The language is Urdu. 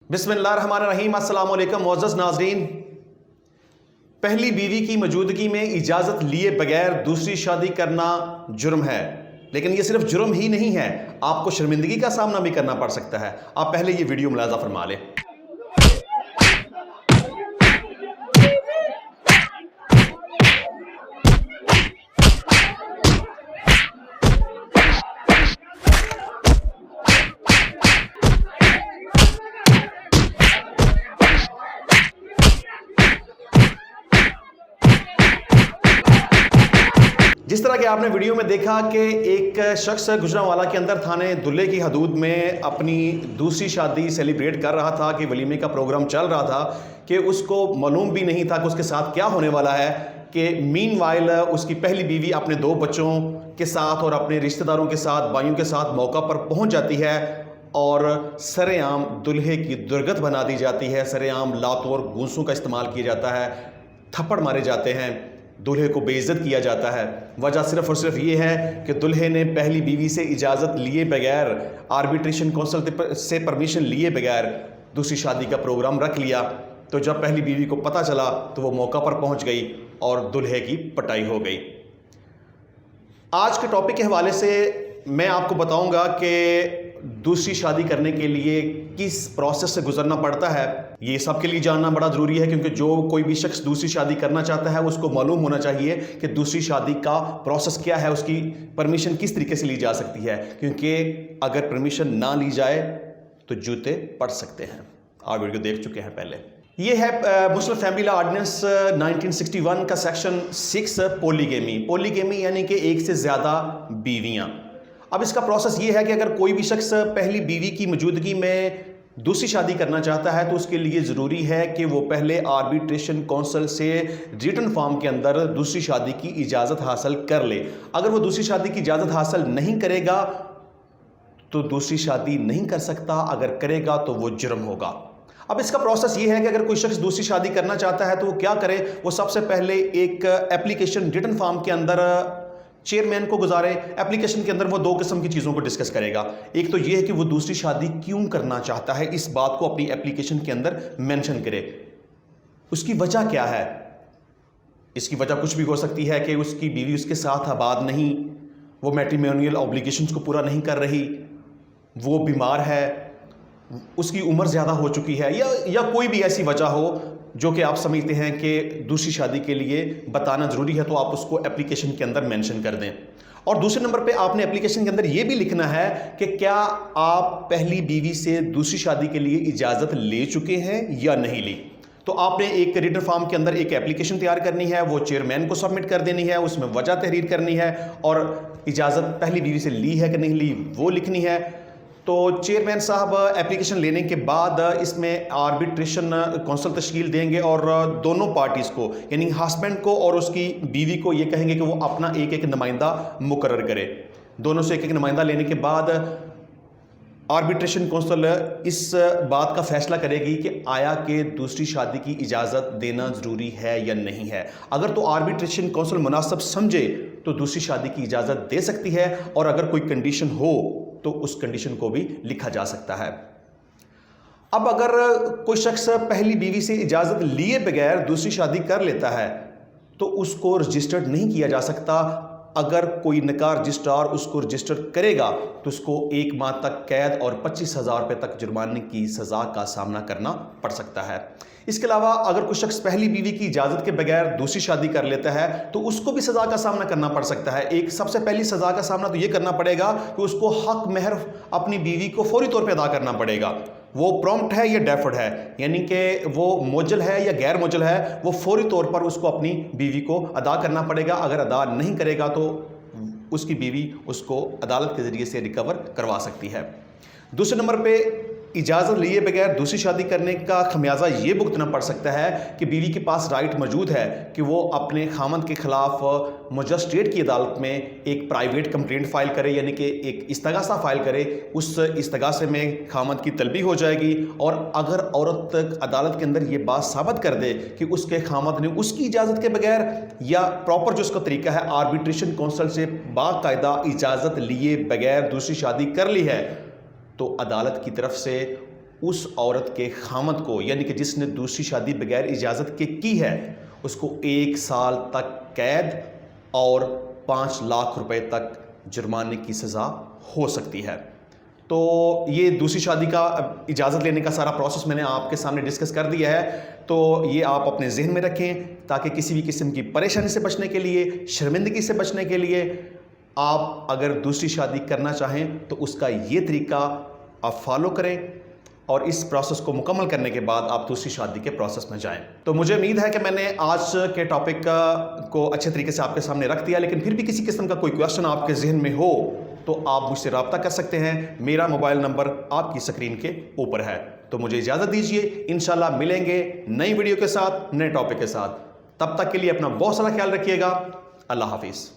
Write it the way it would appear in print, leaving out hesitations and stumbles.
بسم اللہ الرحمن الرحیم۔ السلام علیکم معزز ناظرین۔ پہلی بیوی کی موجودگی میں اجازت لیے بغیر دوسری شادی کرنا جرم ہے، لیکن یہ صرف جرم ہی نہیں ہے، آپ کو شرمندگی کا سامنا بھی کرنا پڑ سکتا ہے۔ آپ پہلے یہ ویڈیو ملاحظہ فرما لیں۔ جس طرح کہ آپ نے ویڈیو میں دیکھا کہ ایک شخص گجرانوالہ کے اندر تھانے دلہے کی حدود میں اپنی دوسری شادی سیلیبریٹ کر رہا تھا کہ ولیمے کا پروگرام چل رہا تھا کہ اس کو معلوم بھی نہیں تھا کہ اس کے ساتھ کیا ہونے والا ہے کہ مین وائل اس کی پہلی بیوی اپنے 2 بچوں کے ساتھ اور اپنے رشتہ داروں کے ساتھ، بھائیوں کے ساتھ موقع پر پہنچ جاتی ہے اور سر عام دلہے کی درگت بنا دی جاتی ہے۔ سر عام لاتوں اور گونسوں کا استعمال کیا جاتا ہے، تھپڑ مارے جاتے ہیں، دلہے کو بے عزت کیا جاتا ہے۔ وجہ صرف اور صرف یہ ہے کہ دلہے نے پہلی بیوی سے اجازت لیے بغیر، آربیٹریشن کونسل سے پرمیشن لیے بغیر دوسری شادی کا پروگرام رکھ لیا۔ تو جب پہلی بیوی کو پتہ چلا تو وہ موقع پر پہنچ گئی اور دلہے کی پٹائی ہو گئی۔ آج کے ٹاپک کے حوالے سے میں آپ کو بتاؤں گا کہ دوسری شادی کرنے کے لیے کس پروسیس سے گزرنا پڑتا ہے۔ یہ سب کے لیے جاننا بڑا ضروری ہے، کیونکہ جو کوئی بھی شخص دوسری شادی کرنا چاہتا ہے اس کو معلوم ہونا چاہیے کہ دوسری شادی کا پروسیس کیا ہے، اس کی پرمیشن کس طریقے سے لی جا سکتی ہے، کیونکہ اگر پرمیشن نہ لی جائے تو جوتے پڑ سکتے ہیں۔ آپ ویڈیو دیکھ چکے ہیں پہلے۔ یہ ہے مسلم فیملی لا آرڈیننس 1961 کا سیکشن 6 پولیگیمی۔ پولیگیمی یعنی کہ ایک سے زیادہ بیویاں۔ اب اس کا پروسیس یہ ہے کہ اگر کوئی بھی شخص پہلی بیوی کی موجودگی میں دوسری شادی کرنا چاہتا ہے تو اس کے لیے ضروری ہے کہ وہ پہلے آربیٹریشن کونسل سے ریٹن فارم کے اندر دوسری شادی کی اجازت حاصل کر لے۔ اگر وہ دوسری شادی کی اجازت حاصل نہیں کرے گا تو دوسری شادی نہیں کر سکتا، اگر کرے گا تو وہ جرم ہوگا۔ اب اس کا پروسیس یہ ہے کہ اگر کوئی شخص دوسری شادی کرنا چاہتا ہے تو وہ کیا کرے، وہ سب سے پہلے ایک اپلیکیشن ریٹن فارم کے اندر چیئرمین کو گزارے۔ اپلیکیشن کے اندر وہ 2 قسم کی چیزوں کو ڈسکس کرے گا۔ ایک تو یہ ہے کہ وہ دوسری شادی کیوں کرنا چاہتا ہے، اس بات کو اپنی اپلیکیشن کے اندر مینشن کرے۔ اس کی وجہ کیا ہے؟ اس کی وجہ کچھ بھی ہو سکتی ہے کہ اس کی بیوی اس کے ساتھ آباد نہیں، وہ میٹریمونیل اوبلیگیشنز کو پورا نہیں کر رہی، وہ بیمار ہے، اس کی عمر زیادہ ہو چکی ہے، یا کوئی بھی ایسی وجہ ہو جو کہ آپ سمجھتے ہیں کہ دوسری شادی کے لیے بتانا ضروری ہے، تو آپ اس کو اپلیکیشن کے اندر مینشن کر دیں۔ اور دوسرے نمبر پہ آپ نے اپلیکیشن کے اندر یہ بھی لکھنا ہے کہ کیا آپ پہلی بیوی سے دوسری شادی کے لیے اجازت لے چکے ہیں یا نہیں لی۔ تو آپ نے ایک ریٹن فارم کے اندر ایک اپلیکیشن تیار کرنی ہے، وہ چیئرمین کو سبمٹ کر دینی ہے، اس میں وجہ تحریر کرنی ہے اور اجازت پہلی بیوی سے لی ہے کہ نہیں لی وہ لکھنی ہے۔ تو چیئرمین صاحب اپلیکیشن لینے کے بعد اس میں آربیٹریشن کونسل تشکیل دیں گے اور دونوں پارٹیز کو، یعنی ہسبینڈ کو اور اس کی بیوی کو، یہ کہیں گے کہ وہ اپنا ایک نمائندہ مقرر کرے۔ دونوں سے ایک نمائندہ لینے کے بعد آربیٹریشن کونسل اس بات کا فیصلہ کرے گی کہ آیا کہ دوسری شادی کی اجازت دینا ضروری ہے یا نہیں ہے۔ اگر تو آربیٹریشن کونسل مناسب سمجھے تو دوسری شادی کی اجازت دے سکتی ہے، اور اگر کوئی کنڈیشن ہو تو اس کنڈیشن کو بھی لکھا جا سکتا ہے۔ اب اگر کوئی شخص پہلی بیوی سے اجازت لیے بغیر دوسری شادی کر لیتا ہے تو اس کو رجسٹرڈ نہیں کیا جا سکتا۔ اگر کوئی نکاح رجسٹرار اس کو رجسٹر کرے گا تو اس کو 1 ماہ تک قید اور 25,000 روپے تک جرمانے کی سزا کا سامنا کرنا پڑ سکتا ہے۔ اس کے علاوہ اگر کوئی شخص پہلی بیوی کی اجازت کے بغیر دوسری شادی کر لیتا ہے تو اس کو بھی سزا کا سامنا کرنا پڑ سکتا ہے۔ ایک سب سے پہلی سزا کا سامنا تو یہ کرنا پڑے گا کہ اس کو حق مہر اپنی بیوی کو فوری طور پہ ادا کرنا پڑے گا۔ وہ پرومپٹ ہے یا ڈیفرڈ ہے، یعنی کہ وہ موجل ہے یا غیر موجل ہے، وہ فوری طور پر اس کو اپنی بیوی کو ادا کرنا پڑے گا۔ اگر ادا نہیں کرے گا تو اس کی بیوی اس کو عدالت کے ذریعے سے ریکور کروا سکتی ہے۔ دوسرے نمبر پہ اجازت لیے بغیر دوسری شادی کرنے کا خمیازہ یہ بھگتنا پڑ سکتا ہے کہ بیوی کے پاس رائٹ موجود ہے کہ وہ اپنے خامند کے خلاف مجسٹریٹ کی عدالت میں ایک پرائیویٹ کمپلینٹ فائل کرے، یعنی کہ ایک استغاثہ فائل کرے۔ اس استغاثے میں خامند کی طلبی ہو جائے گی، اور اگر عورت عدالت کے اندر یہ بات ثابت کر دے کہ اس کے خامند نے اس کی اجازت کے بغیر یا پراپر جو اس کا طریقہ ہے آربیٹریشن کونسل سے باقاعدہ اجازت لیے بغیر دوسری شادی کر لی ہے، تو عدالت کی طرف سے اس عورت کے خامد کو، یعنی کہ جس نے دوسری شادی بغیر اجازت کے کی ہے، اس کو 1 سال تک قید اور 5 لاکھ روپے تک جرمانے کی سزا ہو سکتی ہے۔ تو یہ دوسری شادی کا اجازت لینے کا سارا پروسیس میں نے آپ کے سامنے ڈسکس کر دیا ہے، تو یہ آپ اپنے ذہن میں رکھیں تاکہ کسی بھی قسم کی پریشانی سے بچنے کے لیے، شرمندگی سے بچنے کے لیے، آپ اگر دوسری شادی کرنا چاہیں تو اس کا یہ طریقہ آپ فالو کریں، اور اس پروسیس کو مکمل کرنے کے بعد آپ دوسری شادی کے پروسیس میں جائیں۔ تو مجھے امید ہے کہ میں نے آج کے ٹاپک کو اچھے طریقے سے آپ کے سامنے رکھ دیا، لیکن پھر بھی کسی قسم کا کوئی کویسچن آپ کے ذہن میں ہو تو آپ مجھ سے رابطہ کر سکتے ہیں۔ میرا موبائل نمبر آپ کی سکرین کے اوپر ہے۔ تو مجھے اجازت دیجیے، انشاءاللہ ملیں گے نئی ویڈیو کے ساتھ، نئے ٹاپک کے ساتھ۔ تب تک کے لیے اپنا بہت سارا خیال رکھیے گا۔ اللہ حافظ۔